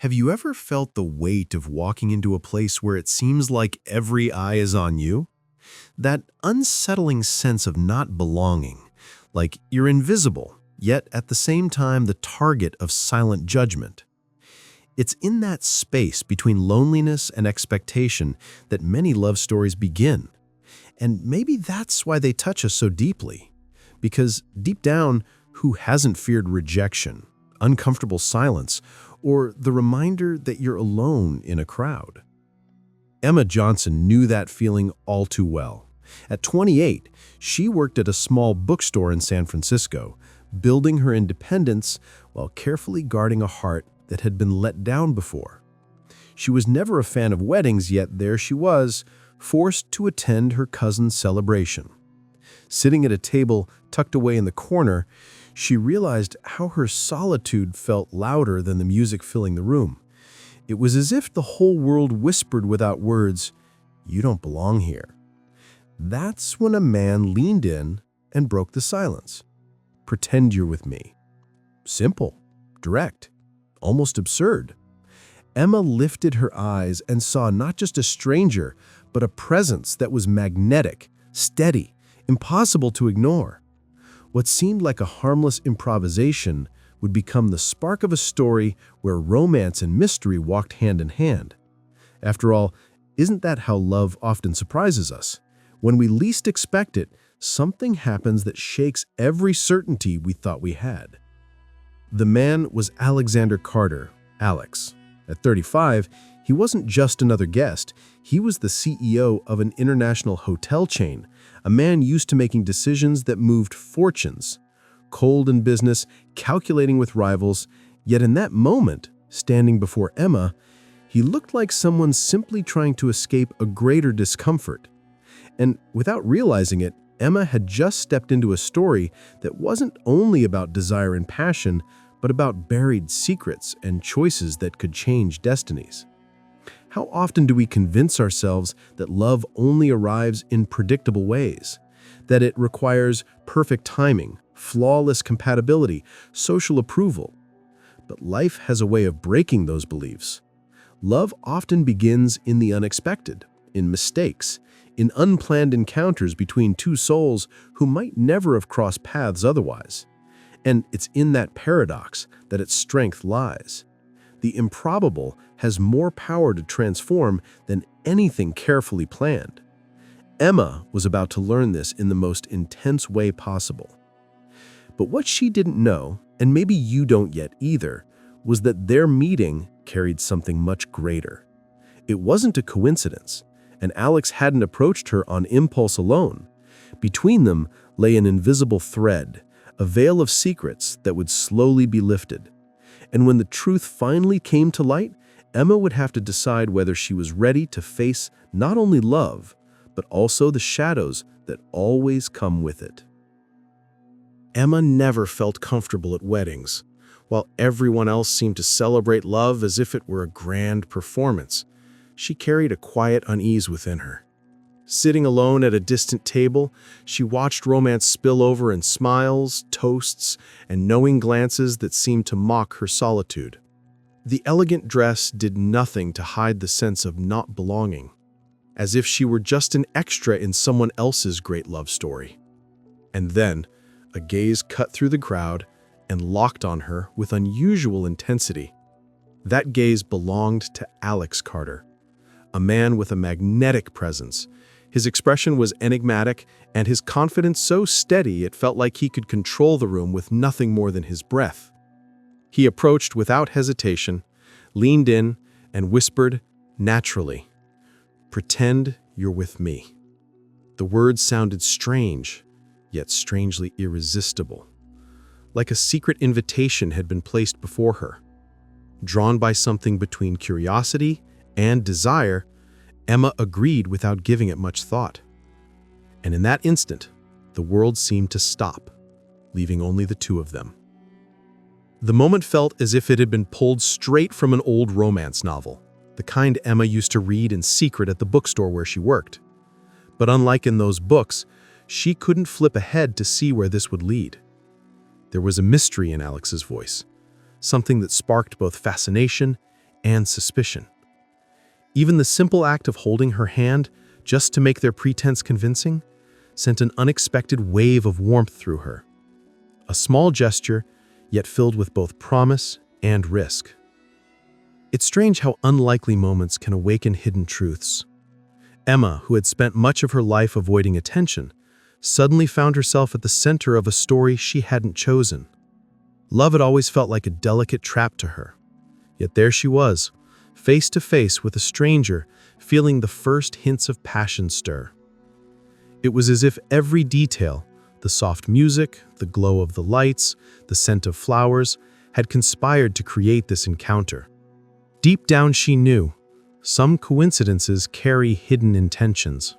Have you ever felt the weight of walking into a place where it seems like every eye is on you? That unsettling sense of not belonging, like you're invisible, yet at the same time the target of silent judgment. It's in that space between loneliness and expectation that many love stories begin. And maybe that's why they touch us so deeply. Because deep down, who hasn't feared rejection, uncomfortable silence, or the reminder that you're alone in a crowd? Emma Johnson knew that feeling all too well. At 28, she worked at a small bookstore in San Francisco, building her independence while carefully guarding a heart that had been let down before. She was never a fan of weddings, yet there she was, forced to attend her cousin's celebration. Sitting at a table tucked away in the corner, she realized how her solitude felt louder than the music filling the room. It was as if the whole world whispered without words, "You don't belong here." That's when a man leaned in and broke the silence. "Pretend you're with me." Simple, direct, almost absurd. Emma lifted her eyes and saw not just a stranger, but a presence that was magnetic, steady, impossible to ignore. What seemed like a harmless improvisation would become the spark of a story where romance and mystery walked hand in hand. After all, isn't that how love often surprises us? When we least expect it, something happens that shakes every certainty we thought we had. The man was Alexander Carter, Alex. At 35, he wasn't just another guest. He was the CEO of an international hotel chain, a man used to making decisions that moved fortunes. Cold in business, calculating with rivals, yet in that moment, standing before Emma, he looked like someone simply trying to escape a greater discomfort. And without realizing it, Emma had just stepped into a story that wasn't only about desire and passion, but about buried secrets and choices that could change destinies. How often do we convince ourselves that love only arrives in predictable ways? That it requires perfect timing, flawless compatibility, social approval? But life has a way of breaking those beliefs. Love often begins in the unexpected, in mistakes, in unplanned encounters between two souls who might never have crossed paths otherwise. And it's in that paradox that its strength lies. The improbable has more power to transform than anything carefully planned. Emma was about to learn this in the most intense way possible. But what she didn't know, and maybe you don't yet either, was that their meeting carried something much greater. It wasn't a coincidence, and Alex hadn't approached her on impulse alone. Between them lay an invisible thread, a veil of secrets that would slowly be lifted. And when the truth finally came to light, Emma would have to decide whether she was ready to face not only love, but also the shadows that always come with it. Emma never felt comfortable at weddings. While everyone else seemed to celebrate love as if it were a grand performance, she carried a quiet unease within her. Sitting alone at a distant table, she watched romance spill over in smiles, toasts, and knowing glances that seemed to mock her solitude. The elegant dress did nothing to hide the sense of not belonging, as if she were just an extra in someone else's great love story. And then, a gaze cut through the crowd and locked on her with unusual intensity. That gaze belonged to Alex Carter, a man with a magnetic presence. His expression was enigmatic, and his confidence so steady it felt like he could control the room with nothing more than his breath. He approached without hesitation, leaned in, and whispered naturally, "Pretend you're with me." The words sounded strange, yet strangely irresistible. Like a secret invitation had been placed before her. Drawn by something between curiosity and desire, Emma agreed without giving it much thought. And in that instant, the world seemed to stop, leaving only the two of them. The moment felt as if it had been pulled straight from an old romance novel, the kind Emma used to read in secret at the bookstore where she worked. But unlike in those books, she couldn't flip ahead to see where this would lead. There was a mystery in Alex's voice, something that sparked both fascination and suspicion. Even the simple act of holding her hand, just to make their pretense convincing, sent an unexpected wave of warmth through her. A small gesture, yet filled with both promise and risk. It's strange how unlikely moments can awaken hidden truths. Emma, who had spent much of her life avoiding attention, suddenly found herself at the center of a story she hadn't chosen. Love had always felt like a delicate trap to her. Yet there she was, face to face with a stranger, feeling the first hints of passion stir. It was as if every detail, the soft music, the glow of the lights, the scent of flowers, had conspired to create this encounter. Deep down she knew, some coincidences carry hidden intentions.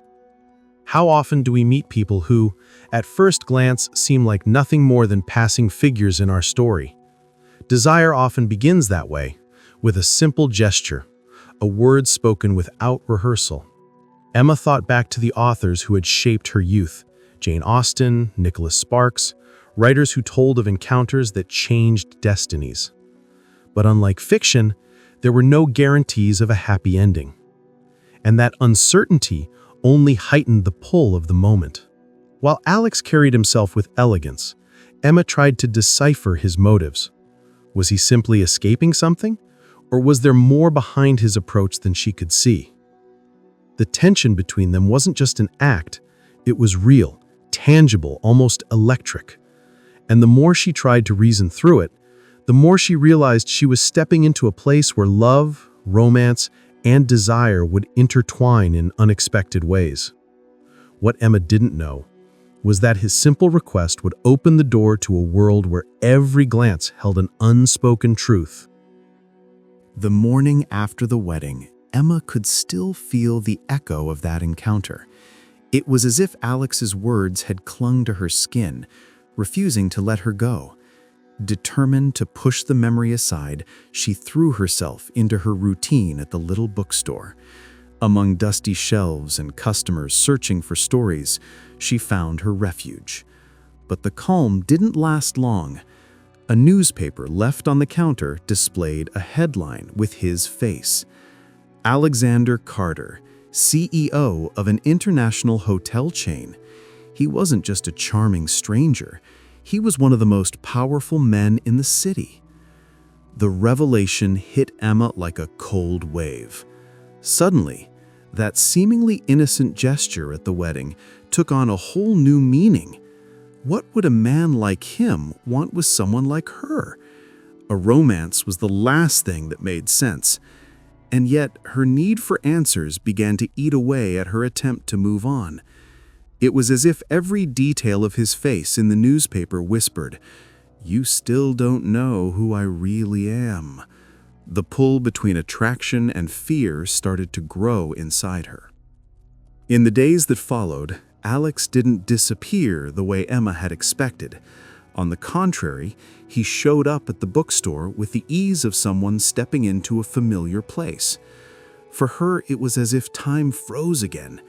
How often do we meet people who, at first glance, seem like nothing more than passing figures in our story? Desire often begins that way, with a simple gesture, a word spoken without rehearsal. Emma thought back to the authors who had shaped her youth: Jane Austen, Nicholas Sparks, writers who told of encounters that changed destinies. But unlike fiction, there were no guarantees of a happy ending. And that uncertainty only heightened the pull of the moment. While Alex carried himself with elegance, Emma tried to decipher his motives. Was he simply escaping something? Or was there more behind his approach than she could see? The tension between them wasn't just an act, it was real, tangible, almost electric. And the more she tried to reason through it, the more she realized she was stepping into a place where love, romance, and desire would intertwine in unexpected ways. What Emma didn't know was that his simple request would open the door to a world where every glance held an unspoken truth. The morning after the wedding, Emma could still feel the echo of that encounter. It was as if Alex's words had clung to her skin, refusing to let her go. Determined to push the memory aside, she threw herself into her routine at the little bookstore. Among dusty shelves and customers searching for stories, she found her refuge. But the calm didn't last long. A newspaper left on the counter displayed a headline with his face: Alexander Carter, CEO of an international hotel chain. He wasn't just a charming stranger. He was one of the most powerful men in the city. The revelation hit Emma like a cold wave. Suddenly, that seemingly innocent gesture at the wedding took on a whole new meaning. What would a man like him want with someone like her? A romance was the last thing that made sense. And yet, her need for answers began to eat away at her attempt to move on. It was as if every detail of his face in the newspaper whispered, "You still don't know who I really am." The pull between attraction and fear started to grow inside her. In the days that followed, Alex didn't disappear the way Emma had expected. On the contrary, he showed up at the bookstore with the ease of someone stepping into a familiar place. For her, it was as if time froze again.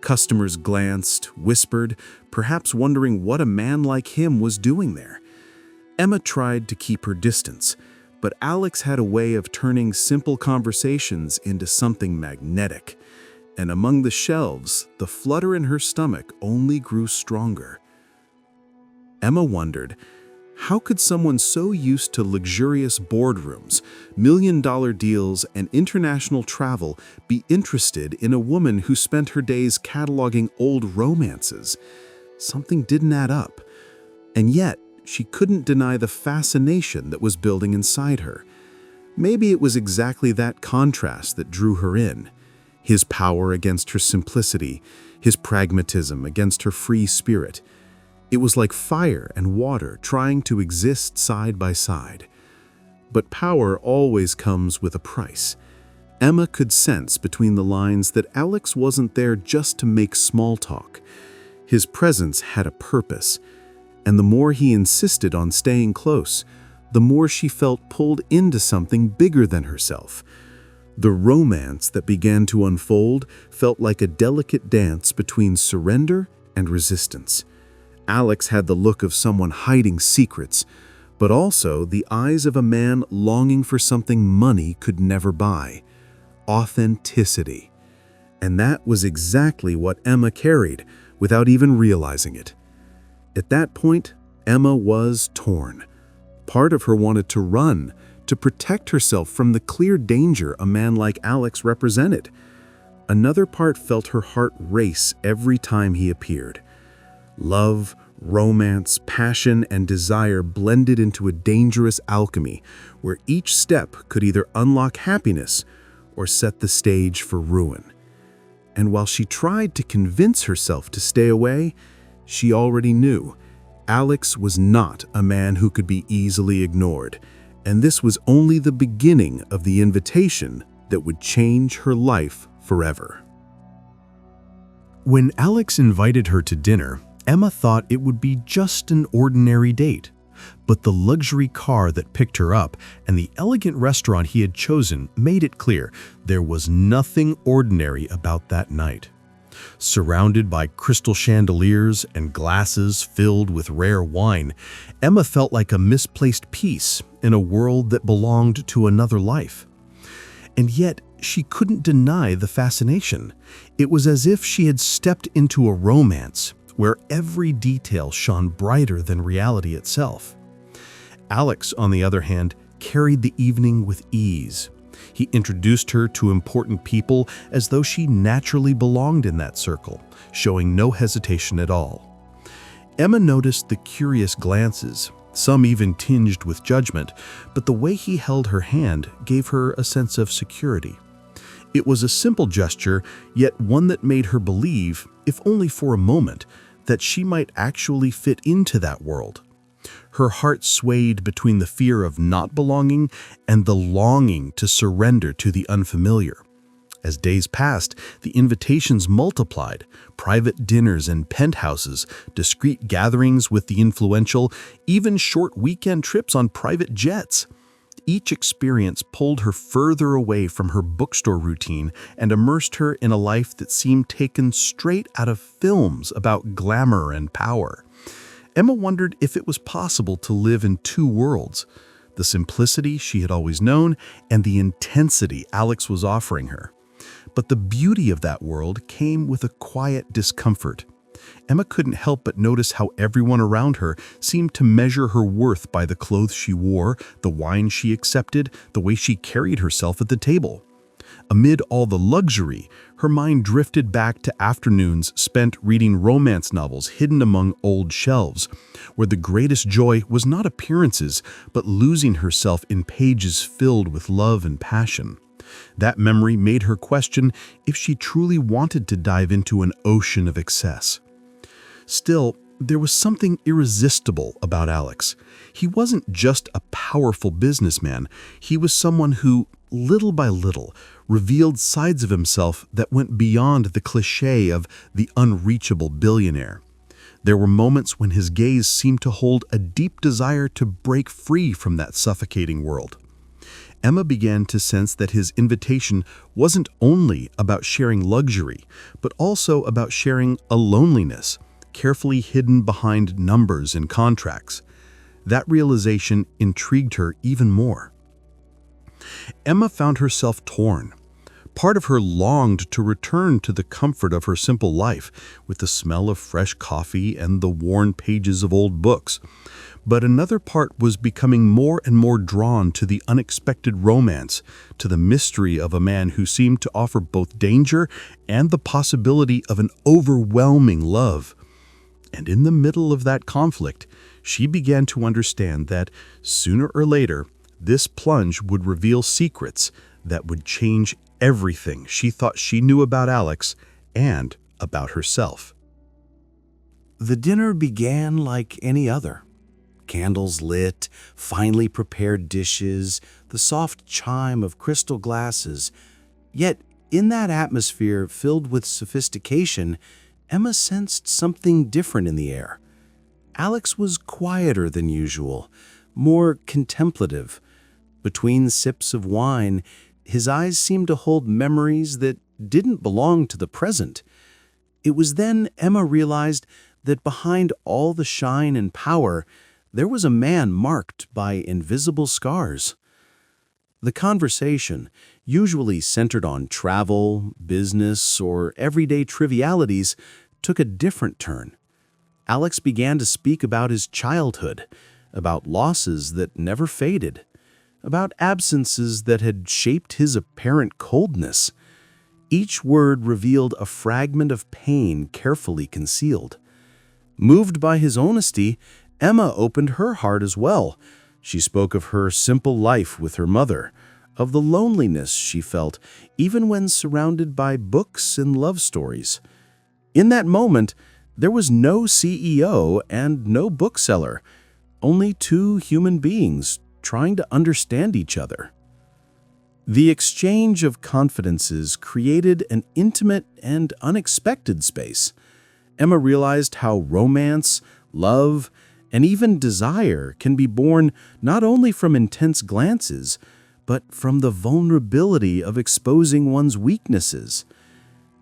Customers glanced, whispered, perhaps wondering what a man like him was doing there. Emma tried to keep her distance, but Alex had a way of turning simple conversations into something magnetic. And among the shelves, the flutter in her stomach only grew stronger. Emma wondered, how could someone so used to luxurious boardrooms, million-dollar deals, and international travel be interested in a woman who spent her days cataloging old romances? Something didn't add up. And yet, she couldn't deny the fascination that was building inside her. Maybe it was exactly that contrast that drew her in. His power against her simplicity, his pragmatism against her free spirit. It was like fire and water trying to exist side by side. But power always comes with a price. Emma could sense between the lines that Alex wasn't there just to make small talk. His presence had a purpose, and the more he insisted on staying close, the more she felt pulled into something bigger than herself. The romance that began to unfold felt like a delicate dance between surrender and resistance. Alex had the look of someone hiding secrets, but also the eyes of a man longing for something money could never buy: authenticity. And that was exactly what Emma carried, without even realizing it. At that point, Emma was torn. Part of her wanted to run, to protect herself from the clear danger a man like Alex represented. Another part felt her heart race every time he appeared. Love, romance, passion, and desire blended into a dangerous alchemy where each step could either unlock happiness or set the stage for ruin. And while she tried to convince herself to stay away, she already knew Alex was not a man who could be easily ignored, and this was only the beginning of the invitation that would change her life forever. When Alex invited her to dinner, Emma thought it would be just an ordinary date. But the luxury car that picked her up and the elegant restaurant he had chosen made it clear there was nothing ordinary about that night. Surrounded by crystal chandeliers and glasses filled with rare wine, Emma felt like a misplaced piece in a world that belonged to another life. And yet, she couldn't deny the fascination. It was as if she had stepped into a romance where every detail shone brighter than reality itself. Alex, on the other hand, carried the evening with ease. He introduced her to important people as though she naturally belonged in that circle, showing no hesitation at all. Emma noticed the curious glances, some even tinged with judgment, but the way he held her hand gave her a sense of security. It was a simple gesture, yet one that made her believe, if only for a moment, that she might actually fit into that world. Her heart swayed between the fear of not belonging and the longing to surrender to the unfamiliar. As days passed, the invitations multiplied: private dinners and penthouses, discreet gatherings with the influential, even short weekend trips on private jets. Each experience pulled her further away from her bookstore routine and immersed her in a life that seemed taken straight out of films about glamour and power. Emma wondered if it was possible to live in two worlds: the simplicity she had always known and the intensity Alex was offering her. But the beauty of that world came with a quiet discomfort. Emma couldn't help but notice how everyone around her seemed to measure her worth by the clothes she wore, the wine she accepted, the way she carried herself at the table. Amid all the luxury, her mind drifted back to afternoons spent reading romance novels hidden among old shelves, where the greatest joy was not appearances, but losing herself in pages filled with love and passion. That memory made her question if she truly wanted to dive into an ocean of excess. Still, there was something irresistible about Alex. He wasn't just a powerful businessman. He was someone who, little by little, revealed sides of himself that went beyond the cliché of the unreachable billionaire. There were moments when his gaze seemed to hold a deep desire to break free from that suffocating world. Emma began to sense that his invitation wasn't only about sharing luxury, but also about sharing a loneliness, carefully hidden behind numbers and contracts. That realization intrigued her even more. Emma found herself torn. Part of her longed to return to the comfort of her simple life, with the smell of fresh coffee and the worn pages of old books. But another part was becoming more and more drawn to the unexpected romance, to the mystery of a man who seemed to offer both danger and the possibility of an overwhelming love. And in the middle of that conflict, she began to understand that, sooner or later, this plunge would reveal secrets that would change everything she thought she knew about Alex and about herself. The dinner began like any other. Candles lit, finely prepared dishes, the soft chime of crystal glasses. Yet, in that atmosphere filled with sophistication, Emma sensed something different in the air. Alex was quieter than usual, more contemplative. Between sips of wine, his eyes seemed to hold memories that didn't belong to the present. It was then Emma realized that behind all the shine and power, there was a man marked by invisible scars. The conversation, usually centered on travel, business, or everyday trivialities, took a different turn. Alex began to speak about his childhood, about losses that never faded, about absences that had shaped his apparent coldness. Each word revealed a fragment of pain carefully concealed. Moved by his honesty, Emma opened her heart as well. She spoke of her simple life with her mother, of the loneliness she felt, even when surrounded by books and love stories. In that moment, there was no CEO and no bookseller, only two human beings trying to understand each other. The exchange of confidences created an intimate and unexpected space. Emma realized how romance, love, and even desire can be born not only from intense glances, but from the vulnerability of exposing one's weaknesses.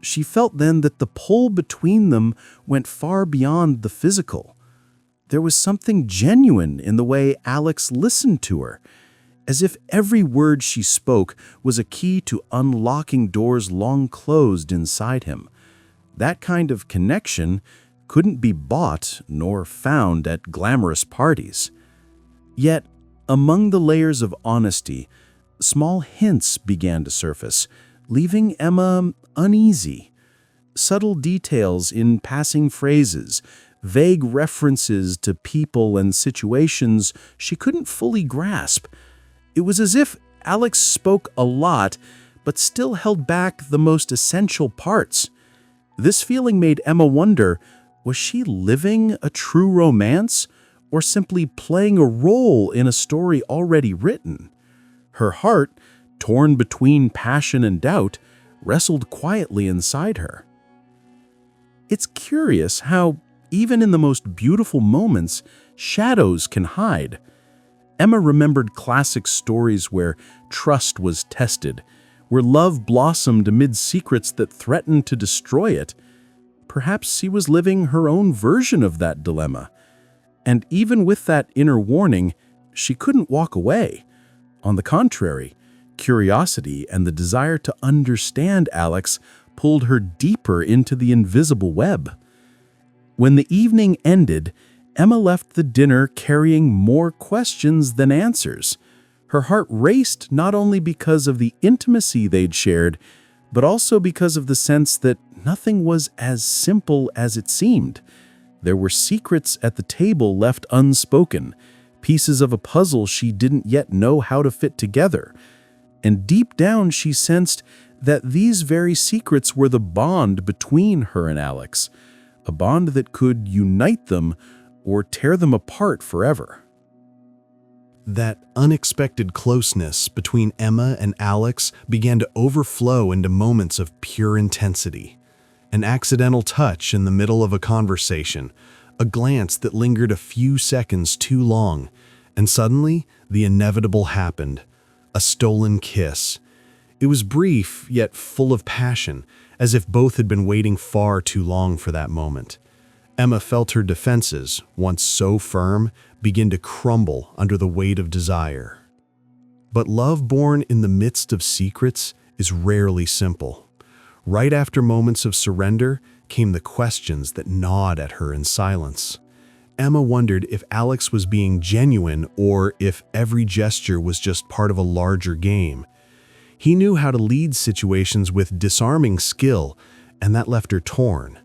She felt then that the pull between them went far beyond the physical. There was something genuine in the way Alex listened to her, as if every word she spoke was a key to unlocking doors long closed inside him. That kind of connection couldn't be bought nor found at glamorous parties. Yet, among the layers of honesty, small hints began to surface, leaving Emma uneasy. Subtle details in passing phrases, vague references to people and situations she couldn't fully grasp. It was as if Alex spoke a lot, but still held back the most essential parts. This feeling made Emma wonder, was she living a true romance, or simply playing a role in a story already written? Her heart, torn between passion and doubt, wrestled quietly inside her. It's curious how, even in the most beautiful moments, shadows can hide. Emma remembered classic stories where trust was tested, where love blossomed amid secrets that threatened to destroy it. Perhaps she was living her own version of that dilemma. And even with that inner warning, she couldn't walk away. On the contrary, curiosity and the desire to understand Alex pulled her deeper into the invisible web. When the evening ended, Emma left the dinner carrying more questions than answers. Her heart raced not only because of the intimacy they'd shared, but also because of the sense that nothing was as simple as it seemed. There were secrets at the table left unspoken, pieces of a puzzle she didn't yet know how to fit together. And deep down she sensed that these very secrets were the bond between her and Alex, a bond that could unite them or tear them apart forever. That unexpected closeness between Emma and Alex began to overflow into moments of pure intensity. An accidental touch in the middle of a conversation, a glance that lingered a few seconds too long, and suddenly the inevitable happened, a stolen kiss. It was brief, yet full of passion, as if both had been waiting far too long for that moment. Emma felt her defenses, once so firm, begin to crumble under the weight of desire. But love born in the midst of secrets is rarely simple. Right after moments of surrender came the questions that gnawed at her in silence. Emma wondered if Alex was being genuine or if every gesture was just part of a larger game. He knew how to lead situations with disarming skill, and that left her torn.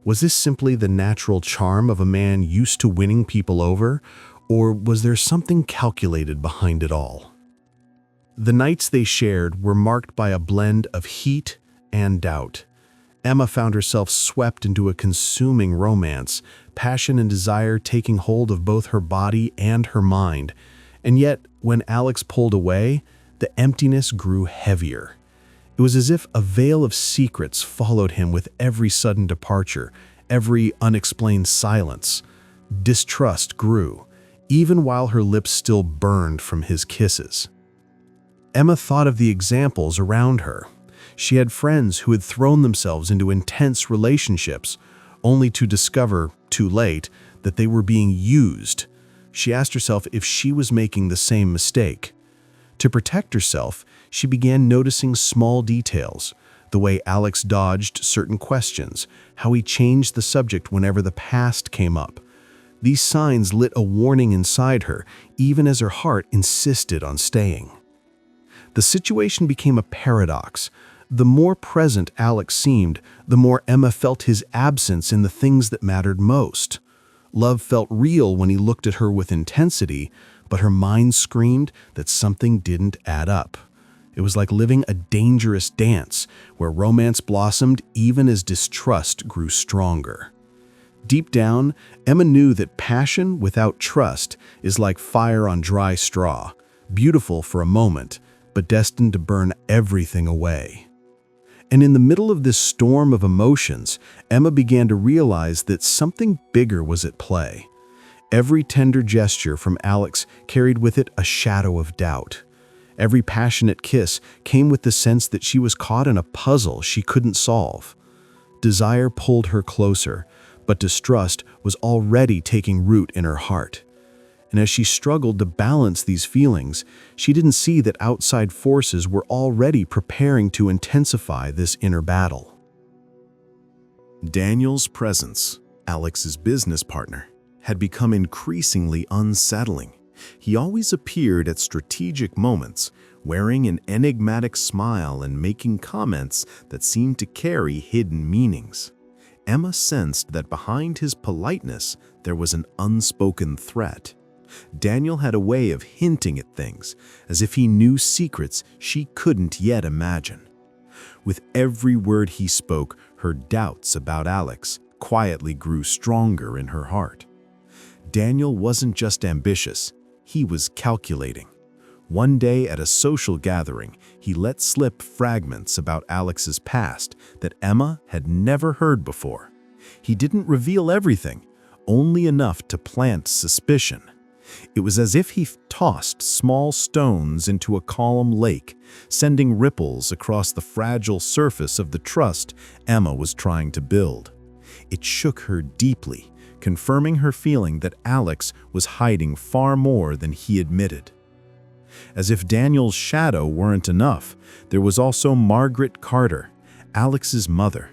Was this simply the natural charm of a man used to winning people over, or was there something calculated behind it all? The nights they shared were marked by a blend of heat and doubt. Emma found herself swept into a consuming romance, passion and desire taking hold of both her body and her mind. And yet, when Alex pulled away, the emptiness grew heavier. It was as if a veil of secrets followed him with every sudden departure, every unexplained silence. Distrust grew, even while her lips still burned from his kisses. Emma thought of the examples around her. She had friends who had thrown themselves into intense relationships, only to discover, too late, that they were being used. She asked herself if she was making the same mistake. To protect herself, she began noticing small details, the way Alex dodged certain questions, how he changed the subject whenever the past came up. These signs lit a warning inside her, even as her heart insisted on staying. The situation became a paradox. The more present Alex seemed, the more Emma felt his absence in the things that mattered most. Love felt real when he looked at her with intensity, but her mind screamed that something didn't add up. It was like living a dangerous dance, where romance blossomed even as distrust grew stronger. Deep down, Emma knew that passion without trust is like fire on dry straw, beautiful for a moment, but destined to burn everything away. And in the middle of this storm of emotions, Emma began to realize that something bigger was at play. Every tender gesture from Alex carried with it a shadow of doubt. Every passionate kiss came with the sense that she was caught in a puzzle she couldn't solve. Desire pulled her closer, but distrust was already taking root in her heart. And as she struggled to balance these feelings, she didn't see that outside forces were already preparing to intensify this inner battle. Daniel's presence, Alex's business partner, had become increasingly unsettling. He always appeared at strategic moments, wearing an enigmatic smile and making comments that seemed to carry hidden meanings. Emma sensed that behind his politeness there was an unspoken threat. Daniel had a way of hinting at things, as if he knew secrets she couldn't yet imagine. With every word he spoke, her doubts about Alex quietly grew stronger in her heart. Daniel wasn't just ambitious, he was calculating. One day at a social gathering, he let slip fragments about Alex's past that Emma had never heard before. He didn't reveal everything, only enough to plant suspicion. It was as if he tossed small stones into a calm lake, sending ripples across the fragile surface of the trust Emma was trying to build. It shook her deeply, confirming her feeling that Alex was hiding far more than he admitted. As if Daniel's shadow weren't enough, there was also Margaret Carter, Alex's mother.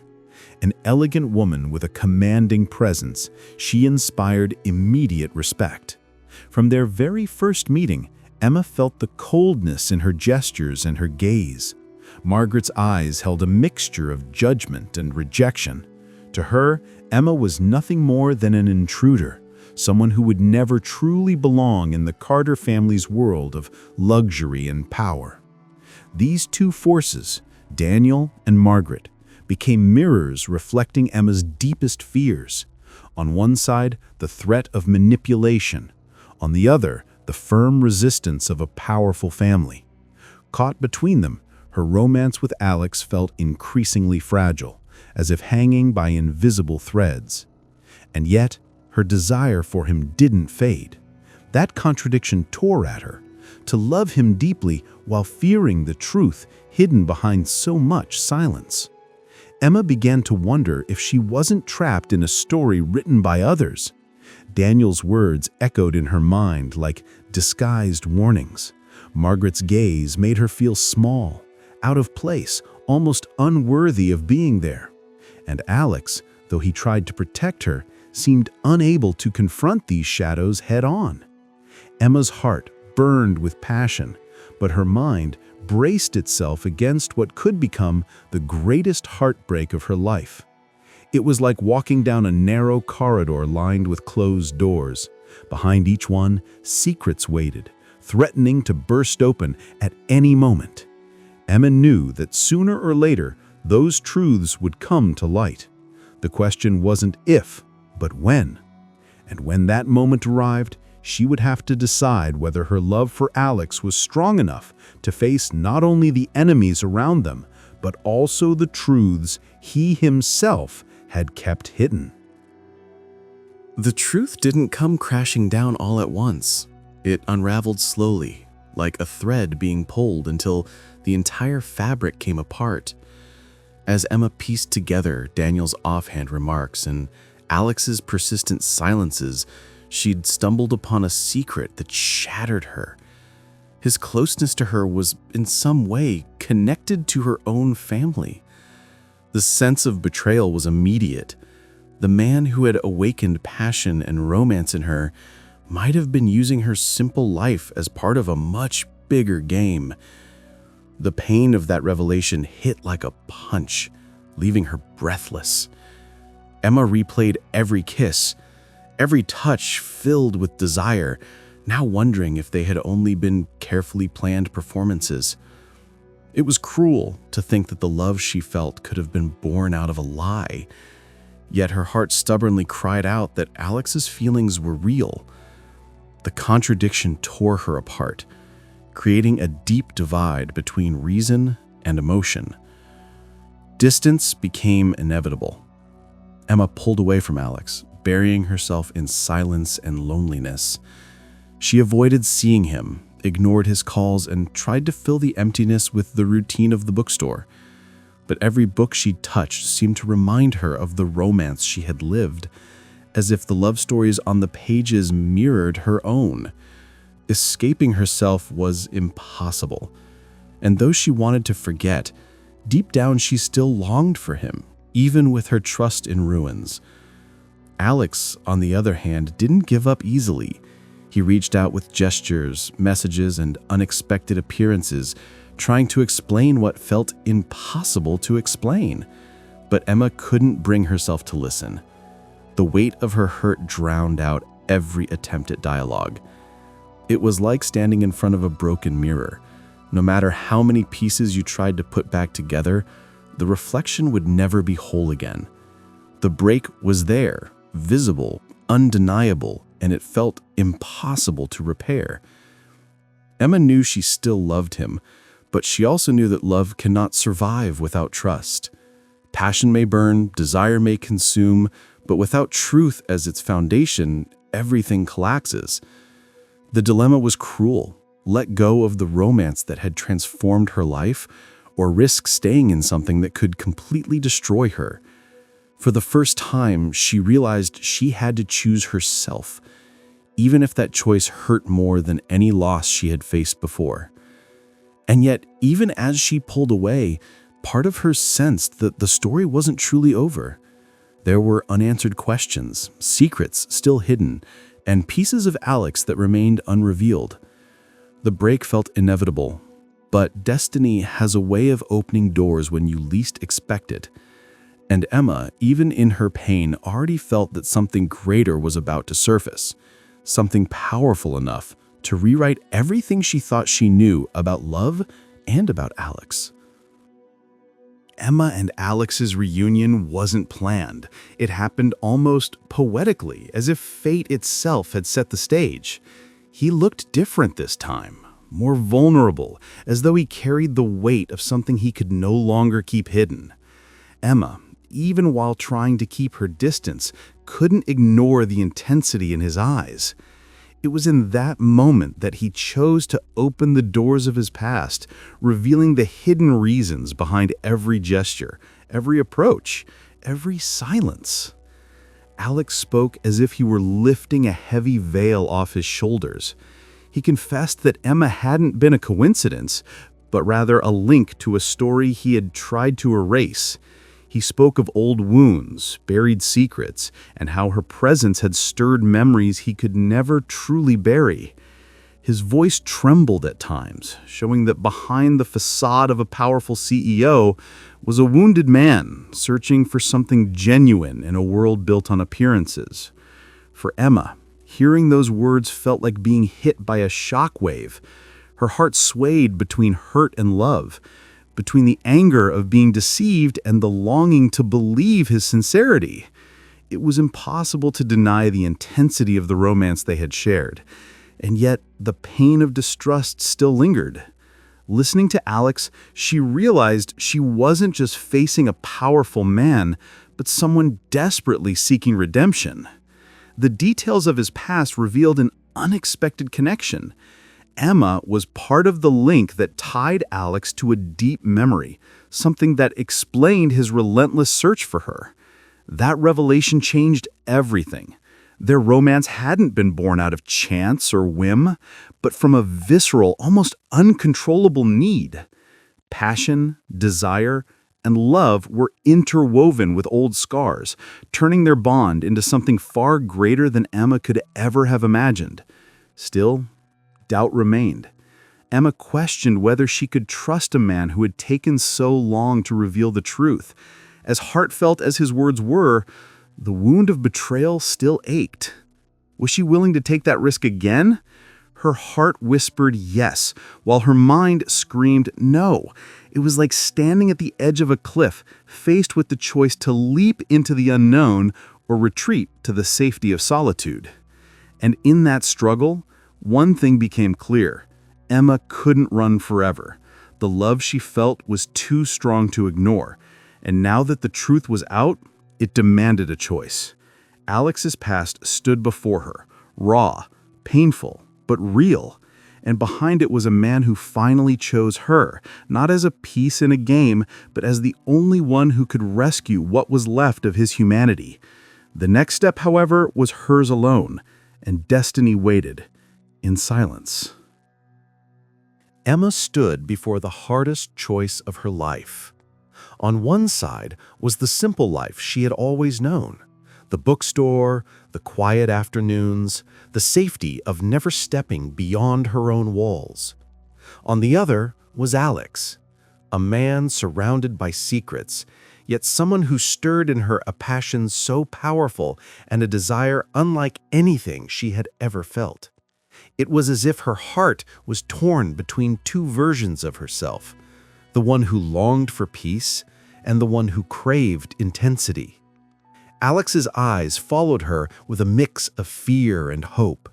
An elegant woman with a commanding presence, she inspired immediate respect. From their very first meeting, Emma felt the coldness in her gestures and her gaze. Margaret's eyes held a mixture of judgment and rejection. To her, Emma was nothing more than an intruder, someone who would never truly belong in the Carter family's world of luxury and power. These two forces, Daniel and Margaret, became mirrors reflecting Emma's deepest fears. On one side, the threat of manipulation. On the other, the firm resistance of a powerful family. Caught between them, her romance with Alex felt increasingly fragile, as if hanging by invisible threads. And yet, her desire for him didn't fade. That contradiction tore at her, to love him deeply while fearing the truth hidden behind so much silence. Emma began to wonder if she wasn't trapped in a story written by others. Daniel's words echoed in her mind like disguised warnings. Margaret's gaze made her feel small, out of place, almost unworthy of being there. And Alex, though he tried to protect her, seemed unable to confront these shadows head-on. Emma's heart burned with passion, but her mind braced itself against what could become the greatest heartbreak of her life. It was like walking down a narrow corridor lined with closed doors. Behind each one, secrets waited, threatening to burst open at any moment. Emma knew that sooner or later, those truths would come to light. The question wasn't if, but when. And when that moment arrived, she would have to decide whether her love for Alex was strong enough to face not only the enemies around them, but also the truths he himself had kept hidden. The truth didn't come crashing down all at once. It unraveled slowly, like a thread being pulled until the entire fabric came apart. As Emma pieced together Daniel's offhand remarks and Alex's persistent silences, She'd stumbled upon a secret that shattered her. His closeness to her was in some way connected to her own family. The sense of betrayal was immediate. The man who had awakened passion and romance in her might have been using her simple life as part of a much bigger game. The pain of that revelation hit like a punch, leaving her breathless. Emma replayed every kiss, every touch filled with desire, now wondering if they had only been carefully planned performances. It was cruel to think that the love she felt could have been born out of a lie. Yet her heart stubbornly cried out that Alex's feelings were real. The contradiction tore her apart, creating a deep divide between reason and emotion. Distance became inevitable. Emma pulled away from Alex, burying herself in silence and loneliness. She avoided seeing him, ignored his calls, and tried to fill the emptiness with the routine of the bookstore. But every book she touched seemed to remind her of the romance she had lived, as if the love stories on the pages mirrored her own. Escaping herself was impossible, and though she wanted to forget, deep down she still longed for him, even with her trust in ruins. Alex, on the other hand, didn't give up easily. He reached out with gestures, messages, and unexpected appearances, trying to explain what felt impossible to explain. But Emma couldn't bring herself to listen. The weight of her hurt drowned out every attempt at dialogue. It was like standing in front of a broken mirror. No matter how many pieces you tried to put back together, the reflection would never be whole again. The break was there, visible, undeniable, and it felt impossible to repair. Emma knew she still loved him, but she also knew that love cannot survive without trust. Passion may burn, desire may consume, but without truth as its foundation, everything collapses. The dilemma was cruel. Let go of the romance that had transformed her life, or risk staying in something that could completely destroy her. For the first time, she realized she had to choose herself, even if that choice hurt more than any loss she had faced before. And yet, even as she pulled away, part of her sensed that the story wasn't truly over. There were unanswered questions, secrets still hidden, and pieces of Alex that remained unrevealed. The break felt inevitable, but destiny has a way of opening doors when you least expect it. And Emma, even in her pain, already felt that something greater was about to surface, something powerful enough to rewrite everything she thought she knew about love and about Alex. Emma and Alex's reunion wasn't planned. It happened almost poetically, as if fate itself had set the stage. He looked different this time, more vulnerable, as though he carried the weight of something he could no longer keep hidden. Emma, even while trying to keep her distance, couldn't ignore the intensity in his eyes. It was in that moment that he chose to open the doors of his past, revealing the hidden reasons behind every gesture, every approach, every silence. Alex spoke as if he were lifting a heavy veil off his shoulders. He confessed that Emma hadn't been a coincidence, but rather a link to a story he had tried to erase. He spoke of old wounds, buried secrets, and how her presence had stirred memories he could never truly bury. His voice trembled at times, showing that behind the facade of a powerful CEO was a wounded man searching for something genuine in a world built on appearances. For Emma, hearing those words felt like being hit by a shockwave. Her heart swayed between hurt and love, between the anger of being deceived and the longing to believe his sincerity. It was impossible to deny the intensity of the romance they had shared, and yet the pain of distrust still lingered. Listening to Alex, she realized she wasn't just facing a powerful man, but someone desperately seeking redemption. The details of his past revealed an unexpected connection. Emma was part of the link that tied Alex to a deep memory, something that explained his relentless search for her. That revelation changed everything. Their romance hadn't been born out of chance or whim, but from a visceral, almost uncontrollable need. Passion, desire, and love were interwoven with old scars, turning their bond into something far greater than Emma could ever have imagined. Still, doubt remained. Emma questioned whether she could trust a man who had taken so long to reveal the truth. As heartfelt as his words were, the wound of betrayal still ached. Was she willing to take that risk again? Her heart whispered yes, while her mind screamed no. It was like standing at the edge of a cliff, faced with the choice to leap into the unknown or retreat to the safety of solitude. And in that struggle, one thing became clear. Emma couldn't run forever. The love she felt was too strong to ignore. And now that the truth was out, it demanded a choice. Alex's past stood before her, raw, painful, but real. And behind it was a man who finally chose her, not as a piece in a game, but as the only one who could rescue what was left of his humanity. The next step, however, was hers alone, and destiny waited, in silence. Emma stood before the hardest choice of her life. On one side was the simple life she had always known. The bookstore, the quiet afternoons, the safety of never stepping beyond her own walls. On the other was Alex, a man surrounded by secrets, yet someone who stirred in her a passion so powerful and a desire unlike anything she had ever felt. It was as if her heart was torn between two versions of herself, the one who longed for peace and the one who craved intensity. Alex's eyes followed her with a mix of fear and hope.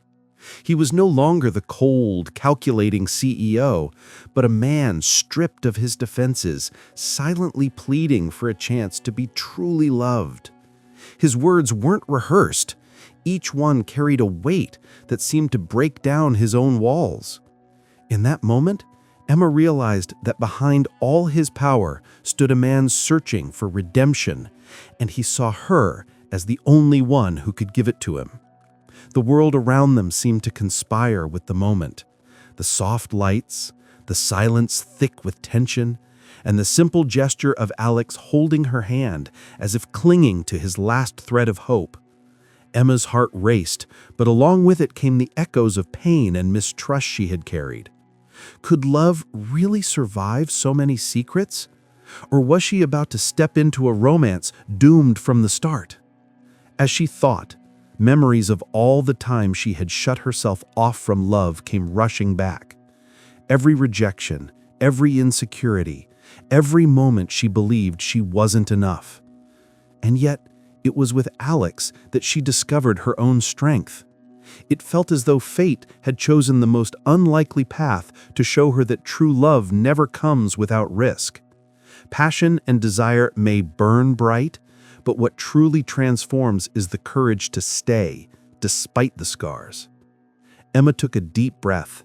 He was no longer the cold, calculating CEO, but a man stripped of his defenses, silently pleading for a chance to be truly loved. His words weren't rehearsed. Each one carried a weight that seemed to break down his own walls. In that moment, Emma realized that behind all his power stood a man searching for redemption, and he saw her as the only one who could give it to him. The world around them seemed to conspire with the moment. The soft lights, the silence thick with tension, and the simple gesture of Alex holding her hand as if clinging to his last thread of hope. Emma's heart raced, but along with it came the echoes of pain and mistrust she had carried. Could love really survive so many secrets? Or was she about to step into a romance doomed from the start? As she thought, memories of all the time she had shut herself off from love came rushing back. Every rejection, every insecurity, every moment she believed she wasn't enough. And yet, it was with Alex that she discovered her own strength. It felt as though fate had chosen the most unlikely path to show her that true love never comes without risk. Passion and desire may burn bright, but what truly transforms is the courage to stay, despite the scars. Emma took a deep breath.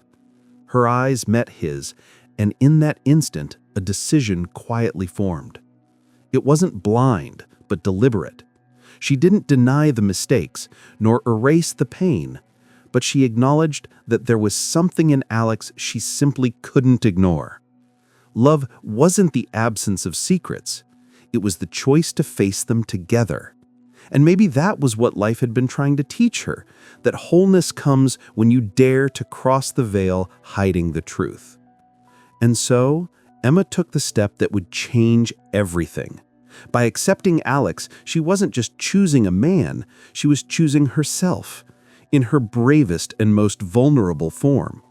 Her eyes met his, and in that instant, a decision quietly formed. It wasn't blind, but deliberate. She didn't deny the mistakes, nor erase the pain, but she acknowledged that there was something in Alex she simply couldn't ignore. Love wasn't the absence of secrets. It was the choice to face them together. And maybe that was what life had been trying to teach her, that wholeness comes when you dare to cross the veil hiding the truth. And so, Emma took the step that would change everything. By accepting Alex, she wasn't just choosing a man, she was choosing herself, in her bravest and most vulnerable form.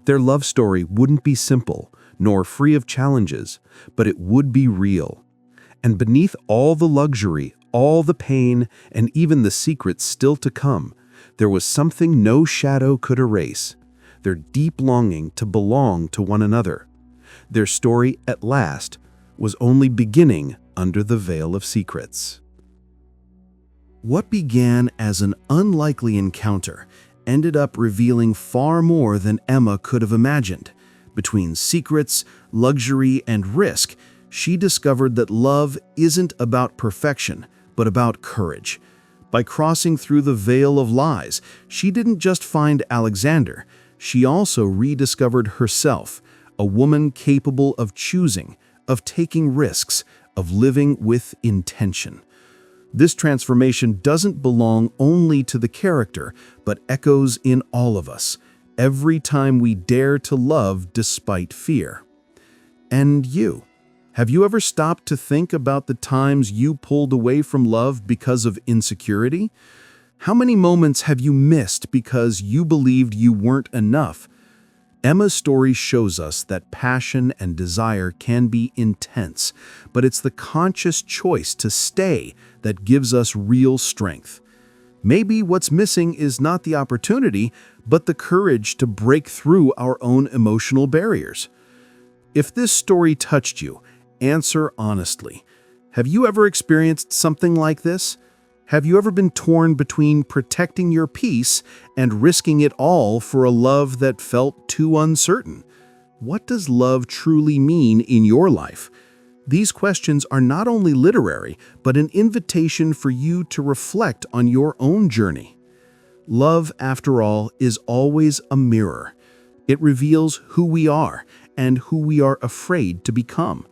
Their love story wouldn't be simple, nor free of challenges, but it would be real. And beneath all the luxury, all the pain, and even the secrets still to come, there was something no shadow could erase, their deep longing to belong to one another. Their story, at last, was only beginning under the veil of secrets. What began as an unlikely encounter ended up revealing far more than Emma could have imagined. Between secrets, luxury, and risk, she discovered that love isn't about perfection, but about courage. By crossing through the veil of lies, she didn't just find Alexander, she also rediscovered herself, a woman capable of choosing, of taking risks, of living with intention. This transformation doesn't belong only to the character, but echoes in all of us, every time we dare to love despite fear. And you? Have you ever stopped to think about the times you pulled away from love because of insecurity? How many moments have you missed because you believed you weren't enough? Emma's story shows us that passion and desire can be intense, but it's the conscious choice to stay that gives us real strength. Maybe what's missing is not the opportunity, but the courage to break through our own emotional barriers. If this story touched you, answer honestly. Have you ever experienced something like this? Have you ever been torn between protecting your peace and risking it all for a love that felt too uncertain? What does love truly mean in your life? These questions are not only literary, but an invitation for you to reflect on your own journey. Love, after all, is always a mirror. It reveals who we are and who we are afraid to become.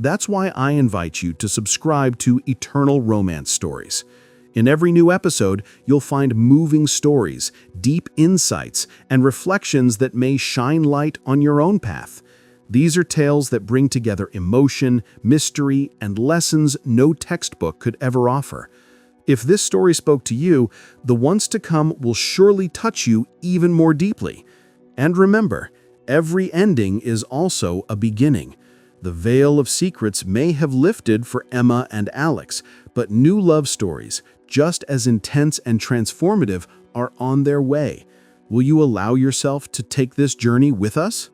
That's why I invite you to subscribe to Eternal Romance Stories. In every new episode, you'll find moving stories, deep insights, and reflections that may shine light on your own path. These are tales that bring together emotion, mystery, and lessons no textbook could ever offer. If this story spoke to you, the ones to come will surely touch you even more deeply. And remember, every ending is also a beginning. The veil of secrets may have lifted for Emma and Alex, but new love stories, just as intense and transformative, are on their way. Will you allow yourself to take this journey with us?